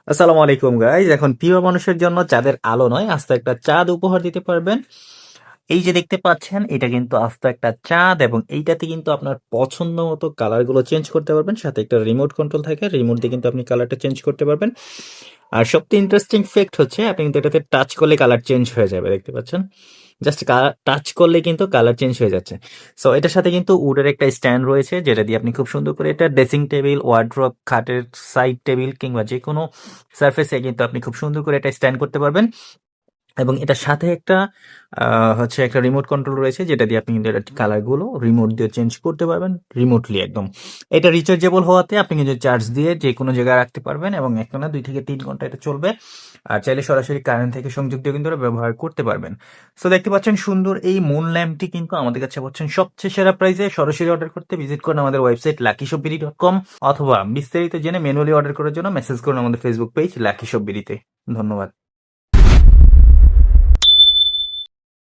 আসসালামু আলাইকুম গাইজ। এখন প্রিয় মানুষের জন্য চাঁদের আলো নয়, আস্ত একটা চাঁদ উপহার দিতে পারবেন। এই যে দেখতে পাচ্ছেন, এটা কিন্তু আস্ত একটা চাঁদ, এবং এইটাতে কিন্তু আপনার পছন্দ মতো কালারগুলো চেঞ্জ করতে পারবেন। সাথে একটা রিমোট কন্ট্রোল থাকে, রিমোট দিয়ে কিন্তু আপনি কালারটা চেঞ্জ করতে পারবেন। আর সবচেয়ে ইন্টারেস্টিং ফ্যাক্ট হচ্ছে, আপনি কিন্তু এটাতে টাচ করলে কালার চেঞ্জ হয়ে যাবে। দেখতে পাচ্ছেন, জাস্ট টাচ করলে কিন্তু কালার চেঞ্জ হয়ে যাচ্ছে। সো এটার সাথে কিন্তু উডের একটা স্ট্যান্ড রয়েছে, যেটা দিয়ে আপনি খুব সুন্দর করে এটা ড্রেসিং টেবিল, ওয়ার্ড্রপ, খাটের সাইড টেবিল কিংবা যে কোনো সারফেসে কিন্তু আপনি খুব সুন্দর করে এটা স্ট্যান্ড করতে পারবেন। এবং এটার সাথে একটা হচ্ছে একটা রিমোট কন্ট্রোল রয়েছে, যেটা দিয়ে আপনি কিন্তু এটা কালারগুলো রিমোট দিয়ে চেঞ্জ করতে পারবেন রিমোটলি একদম। এটা রিচার্জেবল হওয়াতে আপনি কিন্তু চার্জ দিয়ে যে কোনো জায়গায় রাখতে পারবেন, এবং একটানা 2 থেকে 3 ঘন্টা এটা চলবে। আর চাইলে সরাসরি কারেন্ট থেকে সংযোগ দিয়ে কিন্তু এটা ব্যবহার করতে পারবেন। সো দেখতে পাচ্ছেন সুন্দর এই মুন ল্যাম্পটি কিন্তু আমাদের কাছে পাচ্ছেন সবচেয়ে সেরা প্রাইসে। সরাসরি অর্ডার করতে ভিজিট করুন আমাদের ওয়েবসাইট luckyshopbiri.com, অথবা বিস্তারিত জেনে ম্যানুয়ালি অর্ডার করার জন্য মেসেজ করুন আমাদের ফেসবুক পেজ লাকি শপ বিডিতে। ধন্যবাদ।